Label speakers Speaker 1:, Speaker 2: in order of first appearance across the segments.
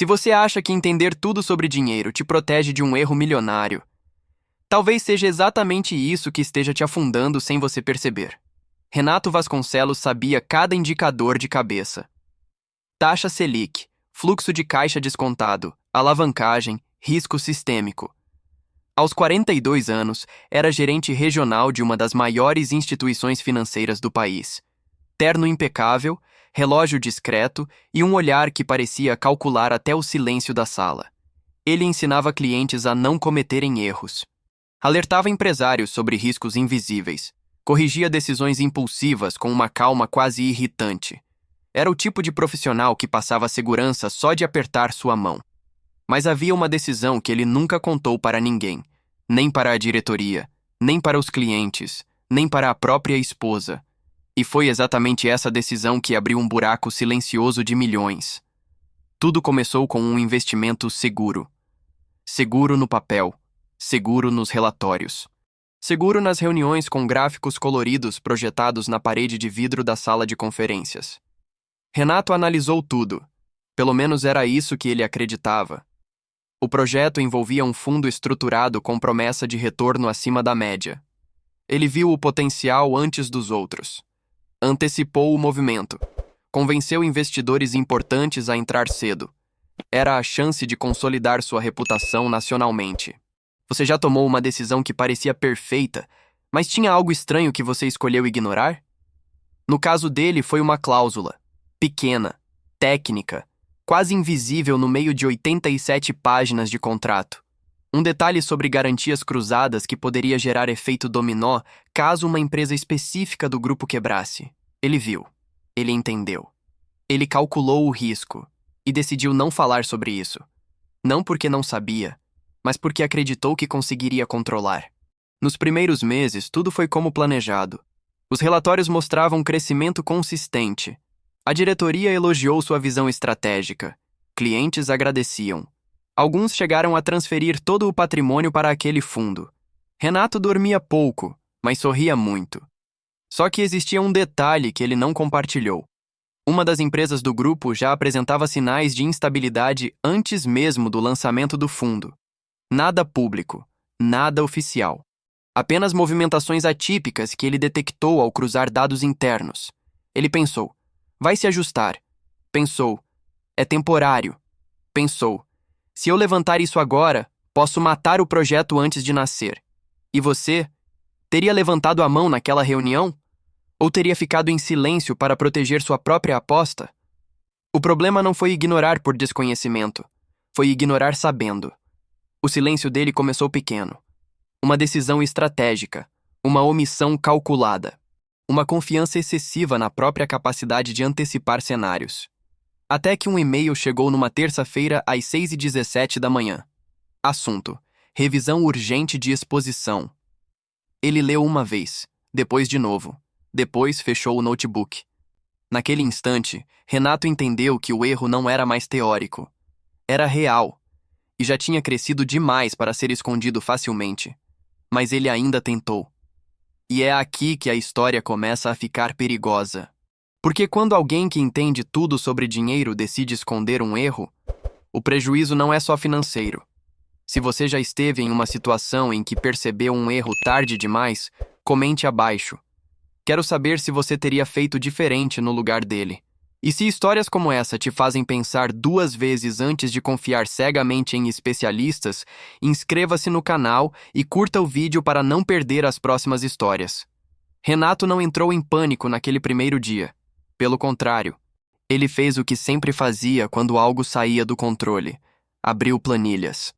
Speaker 1: Se você acha que entender tudo sobre dinheiro te protege de um erro milionário, talvez seja exatamente isso que esteja te afundando sem você perceber. Renato Vasconcelos sabia cada indicador de cabeça. Taxa Selic, fluxo de caixa descontado, alavancagem, risco sistêmico. Aos 42 anos, era gerente regional de uma das maiores instituições financeiras do país. Terno impecável, relógio discreto e um olhar que parecia calcular até o silêncio da sala. Ele ensinava clientes a não cometerem erros. Alertava empresários sobre riscos invisíveis. Corrigia decisões impulsivas com uma calma quase irritante. Era o tipo de profissional que passava segurança só de apertar sua mão. Mas havia uma decisão que ele nunca contou para ninguém, nem para a diretoria, nem para os clientes, nem para a própria esposa. E foi exatamente essa decisão que abriu um buraco silencioso de milhões. Tudo começou com um investimento seguro. Seguro no papel, seguro nos relatórios. Seguro nas reuniões com gráficos coloridos projetados na parede de vidro da sala de conferências. Renato analisou tudo. Pelo menos era isso que ele acreditava. O projeto envolvia um fundo estruturado com promessa de retorno acima da média. Ele viu o potencial antes dos outros. Antecipou o movimento. Convenceu investidores importantes a entrar cedo. Era a chance de consolidar sua reputação nacionalmente. Você já tomou uma decisão que parecia perfeita, mas tinha algo estranho que você escolheu ignorar? No caso dele, foi uma cláusula. Pequena, técnica, quase invisível no meio de 87 páginas de contrato. Um detalhe sobre garantias cruzadas que poderia gerar efeito dominó caso uma empresa específica do grupo quebrasse. Ele viu. Ele entendeu. Ele calculou o risco e decidiu não falar sobre isso. Não porque não sabia, mas porque acreditou que conseguiria controlar. Nos primeiros meses, tudo foi como planejado. Os relatórios mostravam um crescimento consistente. A diretoria elogiou sua visão estratégica. Clientes agradeciam. Alguns chegaram a transferir todo o patrimônio para aquele fundo. Renato dormia pouco, mas sorria muito. Só que existia um detalhe que ele não compartilhou. Uma das empresas do grupo já apresentava sinais de instabilidade antes mesmo do lançamento do fundo. Nada público, nada oficial. Apenas movimentações atípicas que ele detectou ao cruzar dados internos. Ele pensou, vai se ajustar. Pensou, é temporário. Pensou, se eu levantar isso agora, posso matar o projeto antes de nascer. E você? Teria levantado a mão naquela reunião? Ou teria ficado em silêncio para proteger sua própria aposta? O problema não foi ignorar por desconhecimento. Foi ignorar sabendo. O silêncio dele começou pequeno. Uma decisão estratégica. Uma omissão calculada. Uma confiança excessiva na própria capacidade de antecipar cenários. Até que um e-mail chegou numa terça-feira às 6h17 da manhã. Assunto: revisão urgente de exposição. Ele leu uma vez, depois de novo. Depois fechou o notebook. Naquele instante, Renato entendeu que o erro não era mais teórico. Era real. E já tinha crescido demais para ser escondido facilmente. Mas ele ainda tentou. E é aqui que a história começa a ficar perigosa. Porque quando alguém que entende tudo sobre dinheiro decide esconder um erro, o prejuízo não é só financeiro. Se você já esteve em uma situação em que percebeu um erro tarde demais, comente abaixo. Quero saber se você teria feito diferente no lugar dele. E se histórias como essa te fazem pensar 2 vezes antes de confiar cegamente em especialistas, inscreva-se no canal e curta o vídeo para não perder as próximas histórias. Renato não entrou em pânico naquele primeiro dia. Pelo contrário, ele fez o que sempre fazia quando algo saía do controle. Abriu planilhas.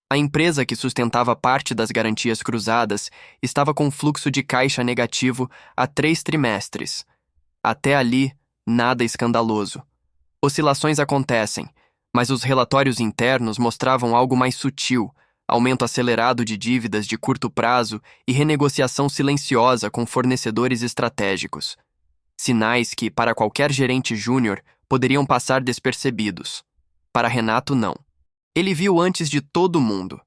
Speaker 1: A empresa que sustentava parte das garantias cruzadas estava com fluxo de caixa negativo há 3 trimestres. Até ali, nada escandaloso. Oscilações acontecem, mas os relatórios internos mostravam algo mais sutil, aumento acelerado de dívidas de curto prazo e renegociação silenciosa com fornecedores estratégicos. Sinais que, para qualquer gerente júnior, poderiam passar despercebidos. Para Renato, não. Ele viu antes de todo mundo.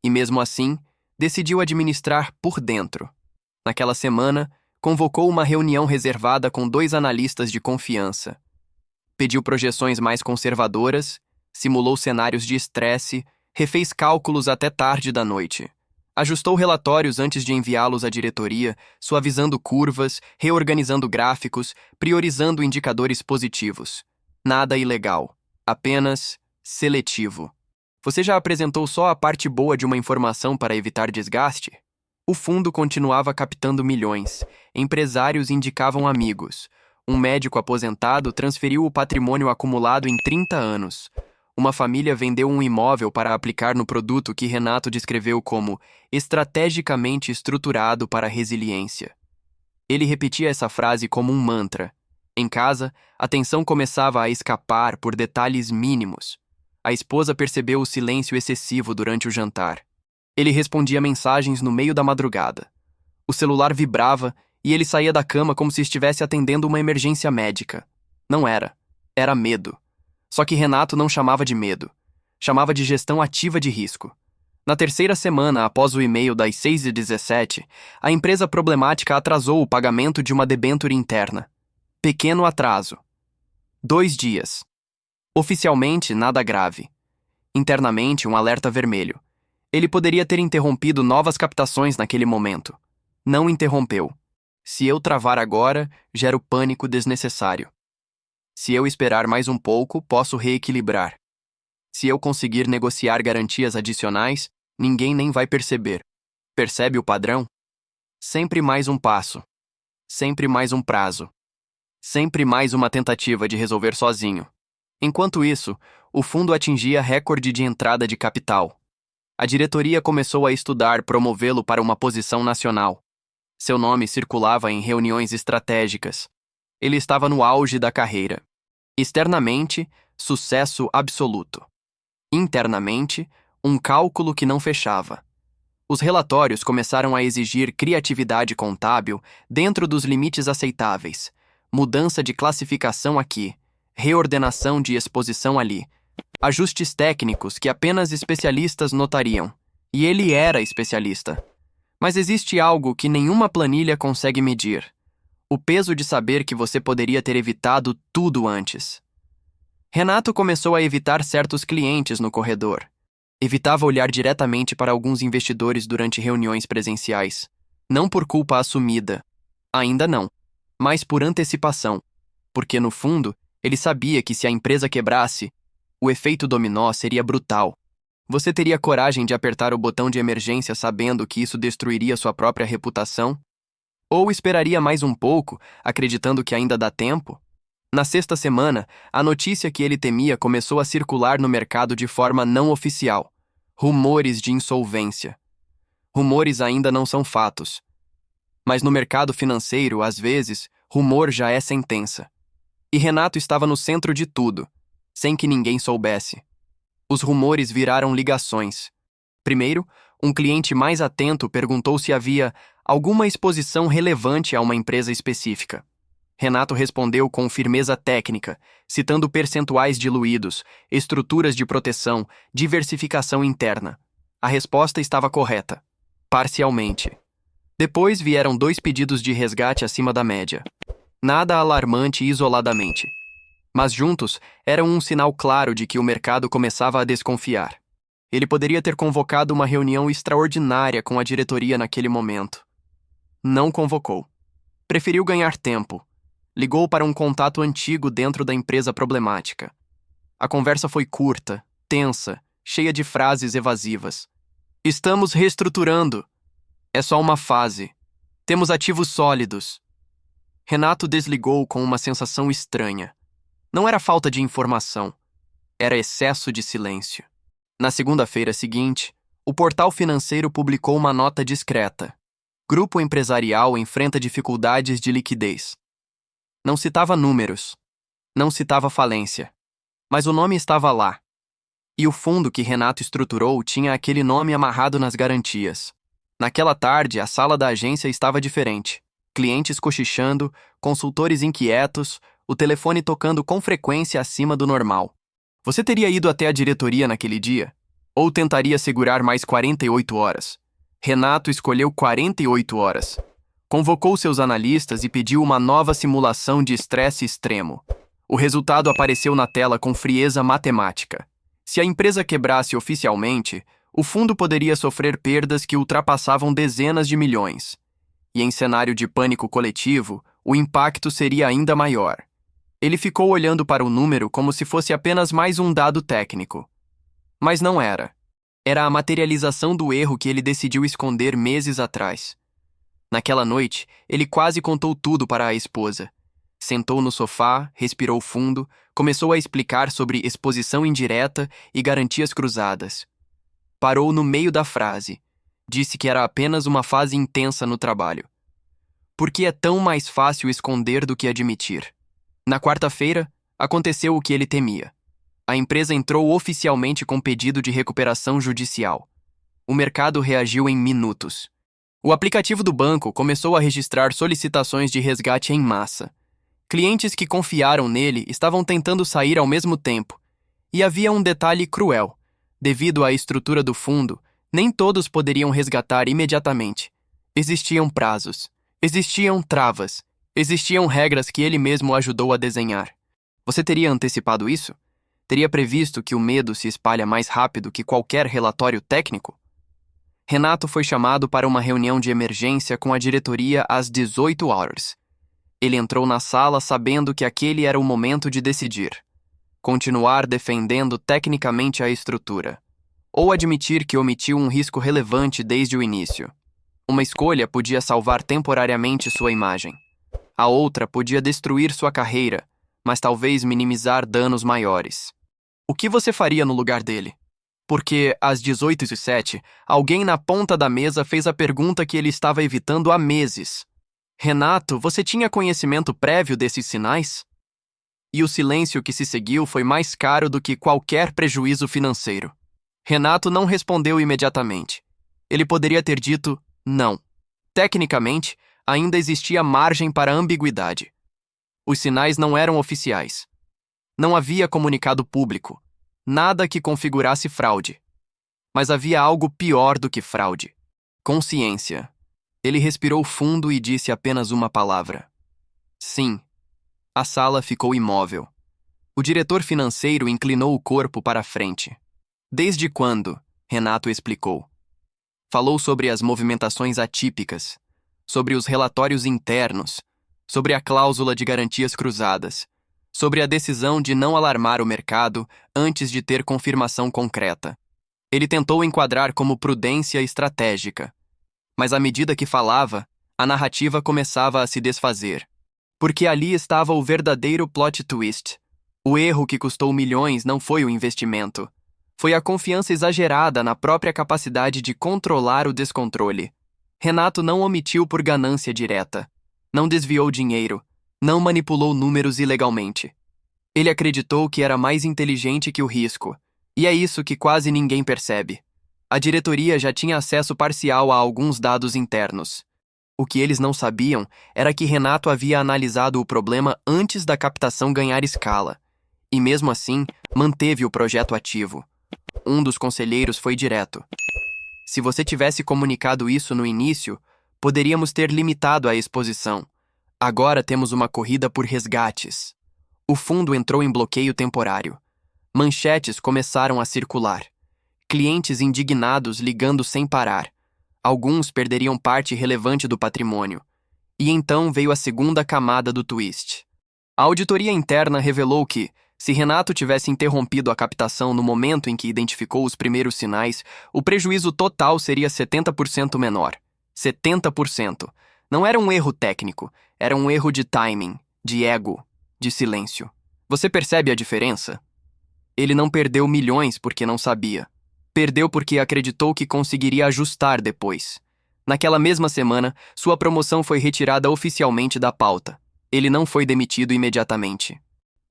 Speaker 1: E mesmo assim, decidiu administrar por dentro. Naquela semana, convocou uma reunião reservada com 2 analistas de confiança. Pediu projeções mais conservadoras Simulou cenários de estresse, refez cálculos até tarde da noite. Ajustou relatórios antes de enviá-los à diretoria, suavizando curvas, reorganizando gráficos, priorizando indicadores positivos. Nada ilegal, apenas seletivo. Você já apresentou só a parte boa de uma informação para evitar desgaste? O fundo continuava captando milhões. Empresários indicavam amigos. Um médico aposentado transferiu o patrimônio acumulado em 30 anos. Uma família vendeu um imóvel para aplicar no produto que Renato descreveu como estrategicamente estruturado para a resiliência. Ele repetia essa frase como um mantra. Em casa, a tensão começava a escapar por detalhes mínimos. A esposa percebeu o silêncio excessivo durante o jantar. Ele respondia mensagens no meio da madrugada. O celular vibrava e ele saía da cama como se estivesse atendendo uma emergência médica. Não era. Era medo. Só que Renato não chamava de medo. Chamava de gestão ativa de risco. Na terceira semana após o e-mail das 6h17, a empresa problemática atrasou o pagamento de uma debênture interna. Pequeno atraso. 2 dias. Oficialmente, nada grave. Internamente, um alerta vermelho. Ele poderia ter interrompido novas captações naquele momento. Não interrompeu. Se eu travar agora, gero pânico desnecessário. Se eu esperar mais um pouco, posso reequilibrar. Se eu conseguir negociar garantias adicionais, ninguém nem vai perceber. Percebe o padrão? Sempre mais um passo. Sempre mais um prazo. Sempre mais uma tentativa de resolver sozinho. Enquanto isso, o fundo atingia recorde de entrada de capital. A diretoria começou a estudar promovê-lo para uma posição nacional. Seu nome circulava em reuniões estratégicas. Ele estava no auge da carreira. Externamente, sucesso absoluto. Internamente, um cálculo que não fechava. Os relatórios começaram a exigir criatividade contábil dentro dos limites aceitáveis, mudança de classificação aqui, reordenação de exposição ali, ajustes técnicos que apenas especialistas notariam. E ele era especialista. Mas existe algo que nenhuma planilha consegue medir. O peso de saber que você poderia ter evitado tudo antes. Renato começou a evitar certos clientes no corredor. Evitava olhar diretamente para alguns investidores durante reuniões presenciais. Não por culpa assumida. Ainda não. Mas por antecipação. Porque, no fundo, ele sabia que se a empresa quebrasse, o efeito dominó seria brutal. Você teria coragem de apertar o botão de emergência sabendo que isso destruiria sua própria reputação? Ou esperaria mais um pouco, acreditando que ainda dá tempo? Na sexta semana, a notícia que ele temia começou a circular no mercado de forma não oficial. Rumores de insolvência. Rumores ainda não são fatos. Mas no mercado financeiro, às vezes, rumor já é sentença. E Renato estava no centro de tudo, sem que ninguém soubesse. Os rumores viraram ligações. Primeiro, um cliente mais atento perguntou se havia alguma exposição relevante a uma empresa específica. Renato respondeu com firmeza técnica, citando percentuais diluídos, estruturas de proteção, diversificação interna. A resposta estava correta. Parcialmente. Depois vieram 2 pedidos de resgate acima da média. Nada alarmante isoladamente. Mas juntos, eram um sinal claro de que o mercado começava a desconfiar. Ele poderia ter convocado uma reunião extraordinária com a diretoria naquele momento. Não convocou. Preferiu ganhar tempo. Ligou para um contato antigo dentro da empresa problemática. A conversa foi curta, tensa, cheia de frases evasivas. Estamos reestruturando. É só uma fase. Temos ativos sólidos. Renato desligou com uma sensação estranha. Não era falta de informação. Era excesso de silêncio. Na segunda-feira seguinte, o portal financeiro publicou uma nota discreta. Grupo empresarial enfrenta dificuldades de liquidez. Não citava números. Não citava falência. Mas o nome estava lá. E o fundo que Renato estruturou tinha aquele nome amarrado nas garantias. Naquela tarde, a sala da agência estava diferente. Clientes cochichando, consultores inquietos, o telefone tocando com frequência acima do normal. Você teria ido até a diretoria naquele dia? Ou tentaria segurar mais 48 horas? Renato escolheu 48 horas. Convocou seus analistas e pediu uma nova simulação de estresse extremo. O resultado apareceu na tela com frieza matemática. Se a empresa quebrasse oficialmente, o fundo poderia sofrer perdas que ultrapassavam dezenas de milhões. E em cenário de pânico coletivo, o impacto seria ainda maior. Ele ficou olhando para o número como se fosse apenas mais um dado técnico. Mas não era. Era a materialização do erro que ele decidiu esconder meses atrás. Naquela noite, ele quase contou tudo para a esposa. Sentou no sofá, respirou fundo, começou a explicar sobre exposição indireta e garantias cruzadas. Parou no meio da frase. Disse que era apenas uma fase intensa no trabalho. Porque é tão mais fácil esconder do que admitir. Na quarta-feira, aconteceu o que ele temia. A empresa entrou oficialmente com pedido de recuperação judicial. O mercado reagiu em minutos. O aplicativo do banco começou a registrar solicitações de resgate em massa. Clientes que confiaram nele estavam tentando sair ao mesmo tempo. E havia um detalhe cruel. Devido à estrutura do fundo, nem todos poderiam resgatar imediatamente. Existiam prazos. Existiam travas. Existiam regras que ele mesmo ajudou a desenhar. Você teria antecipado isso? Teria previsto que o medo se espalha mais rápido que qualquer relatório técnico? Renato foi chamado para uma reunião de emergência com a diretoria às 18 horas. Ele entrou na sala sabendo que aquele era o momento de decidir. Continuar defendendo tecnicamente a estrutura. Ou admitir que omitiu um risco relevante desde o início. Uma escolha podia salvar temporariamente sua imagem. A outra podia destruir sua carreira, mas talvez minimizar danos maiores. O que você faria no lugar dele? Porque, às 18h07, alguém na ponta da mesa fez a pergunta que ele estava evitando há meses. Renato, você tinha conhecimento prévio desses sinais? E o silêncio que se seguiu foi mais caro do que qualquer prejuízo financeiro. Renato não respondeu imediatamente. Ele poderia ter dito não. Tecnicamente, ainda existia margem para ambiguidade. Os sinais não eram oficiais. Não havia comunicado público. Nada que configurasse fraude. Mas havia algo pior do que fraude. Consciência. Ele respirou fundo e disse apenas uma palavra. Sim. A sala ficou imóvel. O diretor financeiro inclinou o corpo para a frente. Desde quando? Renato explicou. Falou sobre as movimentações atípicas, sobre os relatórios internos, sobre a cláusula de garantias cruzadas, sobre a decisão de não alarmar o mercado antes de ter confirmação concreta. Ele tentou enquadrar como prudência estratégica. Mas à medida que falava, a narrativa começava a se desfazer. Porque ali estava o verdadeiro plot twist. O erro que custou milhões não foi o investimento. Foi a confiança exagerada na própria capacidade de controlar o descontrole. Renato não omitiu por ganância direta. Não desviou dinheiro. Não manipulou números ilegalmente. Ele acreditou que era mais inteligente que o risco. E é isso que quase ninguém percebe. A diretoria já tinha acesso parcial a alguns dados internos. O que eles não sabiam era que Renato havia analisado o problema antes da captação ganhar escala. E mesmo assim, manteve o projeto ativo. Um dos conselheiros foi direto. Se você tivesse comunicado isso no início, poderíamos ter limitado a exposição. Agora temos uma corrida por resgates. O fundo entrou em bloqueio temporário. Manchetes começaram a circular. Clientes indignados ligando sem parar. Alguns perderiam parte relevante do patrimônio. E então veio a segunda camada do twist. A auditoria interna revelou que, se Renato tivesse interrompido a captação no momento em que identificou os primeiros sinais, o prejuízo total seria 70% menor. 70%. Não era um erro técnico, era um erro de timing, de ego, de silêncio. Você percebe a diferença? Ele não perdeu milhões porque não sabia. Perdeu porque acreditou que conseguiria ajustar depois. Naquela mesma semana, sua promoção foi retirada oficialmente da pauta. Ele não foi demitido imediatamente.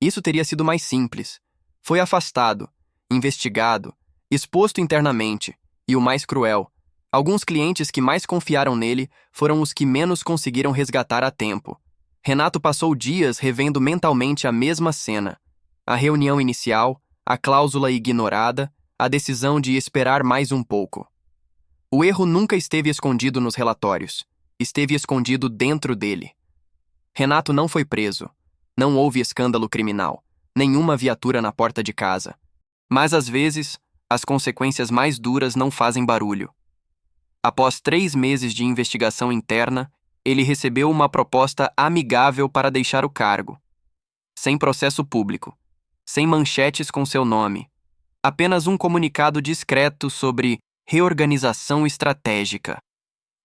Speaker 1: Isso teria sido mais simples. Foi afastado, investigado, exposto internamente, e o mais cruel, alguns clientes que mais confiaram nele foram os que menos conseguiram resgatar a tempo. Renato passou dias revendo mentalmente a mesma cena. A reunião inicial, a cláusula ignorada, a decisão de esperar mais um pouco. O erro nunca esteve escondido nos relatórios. Esteve escondido dentro dele. Renato não foi preso. Não houve escândalo criminal. Nenhuma viatura na porta de casa. Mas às vezes, as consequências mais duras não fazem barulho. Após 3 meses de investigação interna, ele recebeu uma proposta amigável para deixar o cargo. Sem processo público, sem manchetes com seu nome, apenas um comunicado discreto sobre reorganização estratégica.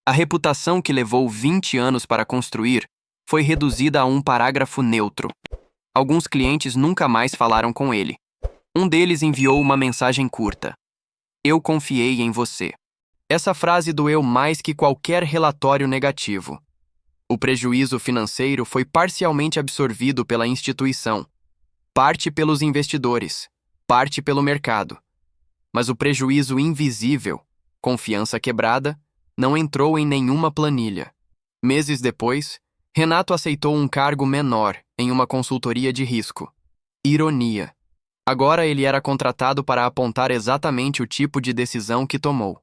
Speaker 1: A reputação que levou 20 anos para construir foi reduzida a um parágrafo neutro. Alguns clientes nunca mais falaram com ele. Um deles enviou uma mensagem curta: "Eu confiei em você." Essa frase doeu mais que qualquer relatório negativo. O prejuízo financeiro foi parcialmente absorvido pela instituição, parte pelos investidores, parte pelo mercado. Mas o prejuízo invisível, confiança quebrada, não entrou em nenhuma planilha. Meses depois, Renato aceitou um cargo menor em uma consultoria de risco. Ironia. Agora ele era contratado para apontar exatamente o tipo de decisão que tomou.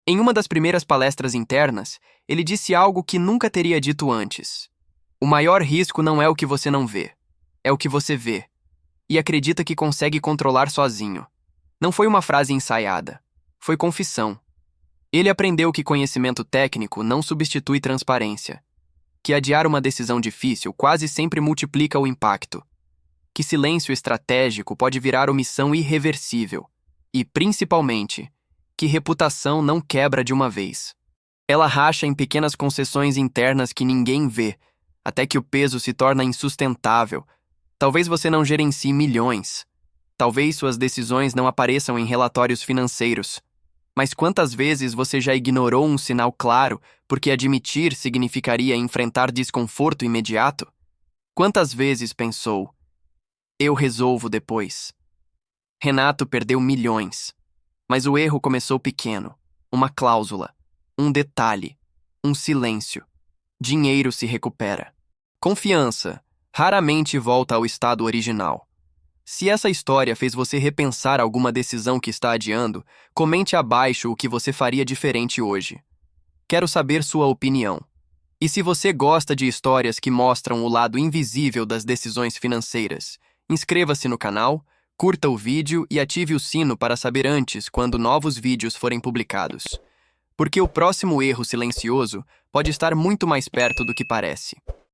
Speaker 1: Em uma das primeiras palestras internas, ele disse algo que nunca teria dito antes. O maior risco não é o que você não vê, é o que você vê, e acredita que consegue controlar sozinho. Não foi uma frase ensaiada, foi confissão. Ele aprendeu que conhecimento técnico não substitui transparência, que adiar uma decisão difícil quase sempre multiplica o impacto, que silêncio estratégico pode virar omissão irreversível e, principalmente, que reputação não quebra de uma vez. Ela racha em pequenas concessões internas que ninguém vê, até que o peso se torna insustentável. Talvez você não gerencie milhões. Talvez suas decisões não apareçam em relatórios financeiros. Mas quantas vezes você já ignorou um sinal claro porque admitir significaria enfrentar desconforto imediato? Quantas vezes pensou: "Eu resolvo depois"? Renato perdeu milhões. Mas o erro começou pequeno. Uma cláusula, um detalhe, um silêncio. Dinheiro se recupera. Confiança raramente volta ao estado original. Se essa história fez você repensar alguma decisão que está adiando, comente abaixo o que você faria diferente hoje. Quero saber sua opinião. E se você gosta de histórias que mostram o lado invisível das decisões financeiras, inscreva-se no canal, curta o vídeo e ative o sino para saber antes quando novos vídeos forem publicados. Porque o próximo erro silencioso pode estar muito mais perto do que parece.